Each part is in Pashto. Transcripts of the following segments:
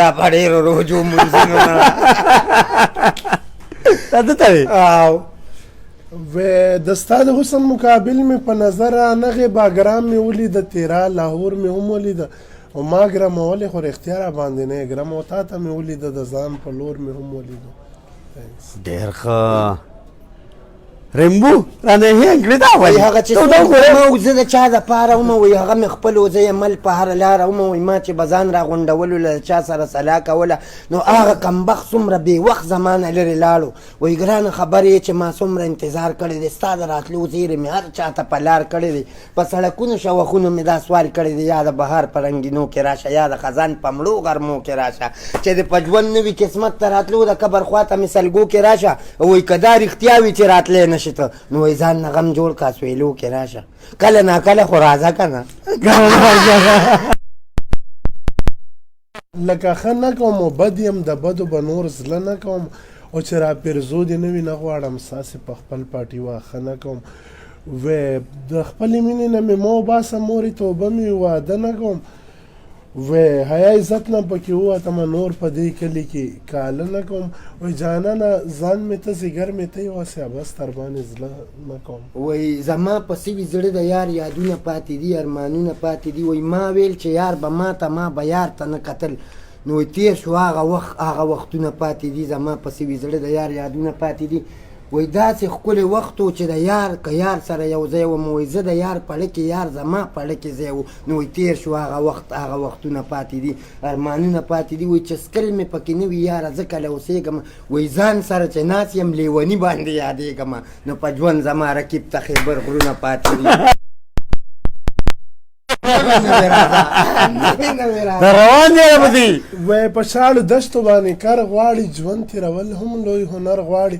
لا په ډېرو روژو مونځونو او د ستا د حسن مقابل مې په نظر رانغې باګرام مې ولیده تیرا لاهور مې هم ولیده او ما ګرمولې خو رښتیا را باندې نه یې ګرم او تا ته مې ولیده د ځان په لور مې هم ولیده ډېر ښه رمبو رانه هنګلې دا وایي هغه چې څوک زه د چا دپاره ومه وایي هغه مې خپل زه یې مل په هره لاره ومه وایي ما چې به ځان را غونډولو له چا سره سلا کوله نو هغه کمبخت څومره بې وخت زمانه لرې لاړو وایي ګرانه خبرې چې ما څومره انتظار کړی دی ستا د راتلو زیرې مې هر چا ته په لار کړی دی په سړکونو شوخونو مې دا سوال کړی دی یا د بهار په رنګینو کې راشه یا د خزان په مړو غرمو کې راشه چې د په ژوند نوي قسمت ته راتلو د قبر خوا ته مې سلګو کې راشه وایي که دا رښتیا وي چې راتلی نه شي ته نو وایي ځان نه غم جوړ کا سویلو کې راشه کله ناکله خو راځه که نه لکه ښه نه کوم او بد یم د بدو به نور زله نه کوم او چې را پیرزو دې نه وي نه غواړم ستاسې په خپل پاټي واښه نه کوم و د خپلې مینې نه مې مه وباسه مورې توبه مې واده نه کوم و حیا عزت نه پکې ووتمه نور په دې کلي کې کاله نه کوم وایي جانانه ځان مې ته ځیګر مې ته یوسې بس تر باندې زړه نه کوم وایي زما په سوي زړه د یار یادونه پاتې دي ارمانونه پاتې دي وایي ما ویل چې یار به ما ته ما به یار ته نه کتل نو تیر شو هغه وختونه پاتې دي زما په سوي زړه د یار یادونه پاتې دي وایي داسې ښکلی وخت و چې د یار که یار سره یو ځای وم وایي زه د یار پړه کې یار زما پړه کې ځای و نو وایي تیر شو هغه وختونه پاتې دي ارمانونه پاتې دي وایي چې سکل مې پکې نه وي یاره زه کله اوسېږم وایي ځان سره چې ناست یم لیوني باندې یادېږم نو په ژوند زما رقیب ته خیبر غرونه پاتې دي روان دی پسې وای په شاړو دشتو باندې کار غواړي ژوند تېرول هم لوی هنر غواړي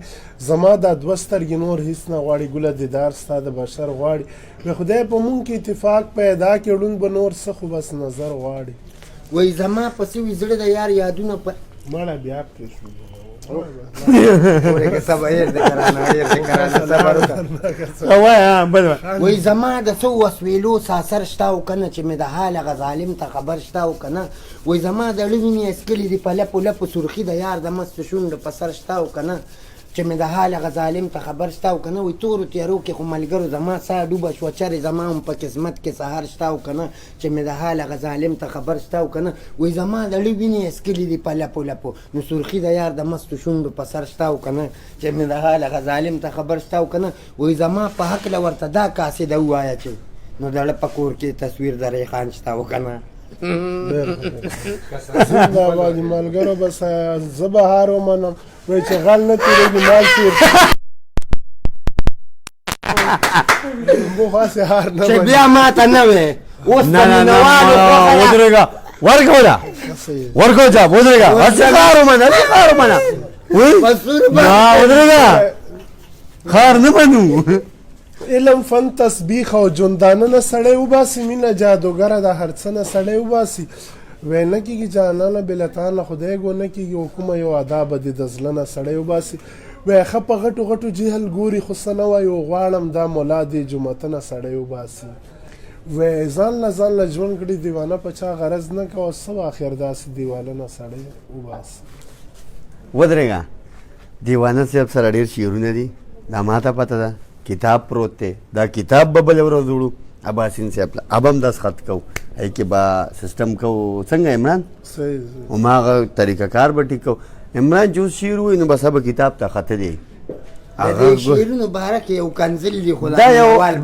زما دا دوه سترګې نور هېڅ نه غواړي ګله دیدار ستا د بشر غواړي وای خدای په مونږ کې اتفاق پیدا کړي ړوند به نور څه خو بس نظر غواړي وایي زما په سوي زړه د یار یادونه مړه بیا پرېښو وایي زما د څو وسویلو ساسر شته او که نه چې مې د حال هغه ظالم ته خبر شته او که نه وایي زما د زړه وینې اسکلي دي په لپو لپو سرخي د یار د مستو شونډو په سر شته او که نه چې مې د حال هغه ظالم ته خبر شته او که نه وایي تورو تیارو کې خو ملګرو زما ساه ډوبه شوه چرې زما هم په قسمت کې سهار شته او که نه چې مې د حال هغه ظالم ته خبر شته او که نه وایي زما د زړه وینې اسکلي دي په لپو لپو نو سرخي د یار د مستو شونډو په سر شته او که نه چې مې د حال هغه ظالم ته خبر شته او که نه وایي زما په هکله ورته دا قاصده ووایه چې نو د زړه په کور کې تصویر د ریحان شته او که نه زنده‌باد ملګرو بس زه بهار ومنم وایي چې غل نه تېرېږي مال تېر خاصې هار نه چې بیا ماته نه وې اوس په مینهوالو ودرېږه ورکو ده ورکو جاب ودرېږه خار ومنه خار ومنه ودرېږه خار نه منو علم فن تسبیح او ژوندانه سړی وباسي مینه جادوګره د هر څه نه سړی وباسي وی نه کېږي جانانه بېله خدای ګو نه کېږي او کومه یو ادا به دې د زړه نه سړی وباسي وی ښه په غټو غټو جهل ګوري خو څه نه وایي او غواړم دا ملا دې جومته نه سړی وباسي وی ځان له ژوند کړي دیوانه په چا غرض نه کوه څه به اخر داسې دیواله نه سړی وباسي ودرېږه دیوانه صاحب سره ډېر شعرونه دي دا ما ته پته ده کتاب پروت دی دا کتاب به بله ورځ وړو اباسین صاحب له اب هم دستخط کوو هغې کې به سسټم کوو څنګه عمران هماغه طریقه کار به ټیک کوو عمران چې اوس شعر ووایي نو بس به کتاب ته خطه دی شعرونو باره کې یو کنزل دي خو دا ډېرو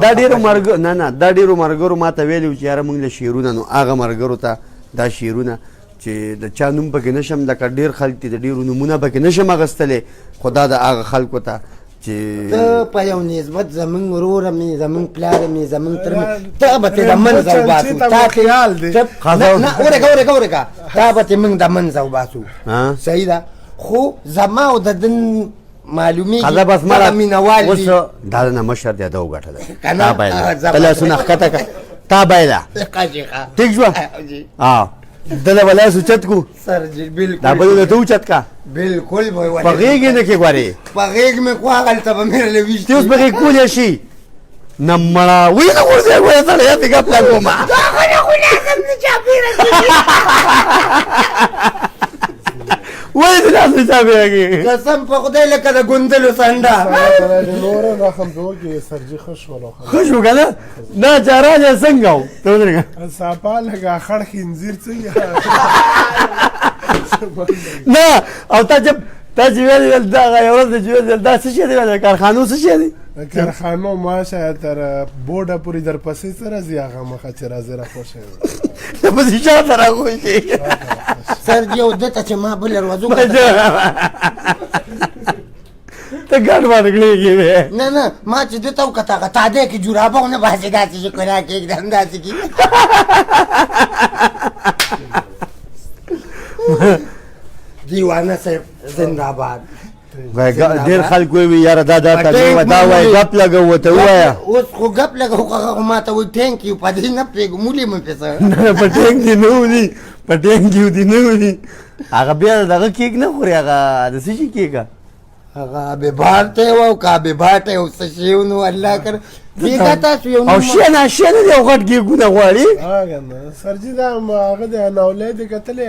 دا ډېرو ملګرو ما ته ویلي وو چې یاره مونږ له شعرونه نو هغه ملګرو ته دا شعرونه چې د چا نوم پکې نشم لکه ډېر خلک دي د ډېرو نومونه پکې نشم اخیستلی خو دا د هغه خلکو ته چې ته په یو نسبت زمونږ وروره مې زمونږ پلاره مې زمونږ تر مې ته به ترې د منځه وباسو ورېږه تا به ترې موږ د منځه وباسو صحیح ده خو زما او د دن معلومیږي مینهوال دي دا نه مشر دی دا وګټله تا بایله ته لاسونه ښکته کړه تا بایله ټیک شوه دله به لاس اوچت کو سر جی بالکل دا بلونه ته اوچت کا بالکل په غېږ یې نه کې ګورې په غېږ مې خو هغلته به مې راله ویشتي ته اوس په غېږ کولی شي نه مړه وایي نه غورځې وایه سړی یې پېګپ لا کومه دا خو نه خو لازم نه چاپېره داسې چا بیا کې قسم په خدای لکه د ګوندلو سنډه نور رقم ته وکړي سرجي ښه شول ښه شو که نه دا چاراجه څنګه و ته ودرېږه صافا لږه خړ خنزیر څنګه نه او تا چې ویلې دغه یو ورځ چې ویل دا څه شی دی ویل کارخانو څه شی دی کارخانو ماشه تر بورډه پورې در پسې څه راځي هغه مخه چې راځي را خوښ ته پسې چا ته راخوشې سر یو دته چې ما بل ورځو ته ګډ وډ کړېږي وې نه نه ما چې دته وکته هغه تادی کې جورابه ونه باسې داسې چې کلا کېږدم داسې کې دیوانه صاحب زنده باد ډېر خلک وایي یاره دا دا وایي ګپ لګوو ته ووایه اوس خو ګپ لګو هغه خو ما ته وایي ټینک یو په دې نه پرېږو مولې مې پسه نه په ټینک دې نه ودي په ټینک کې دې نه ودي هغه بیا دغه کیک نه خوري هغه د څه شي کیکه هغه بې بارته و او که بې باټه او څه شی و نو الله کړ بېګا تاسو یو او شی نه دی او غټ کیکونه غواړي سرجي دا هغه د ناولې د کتلې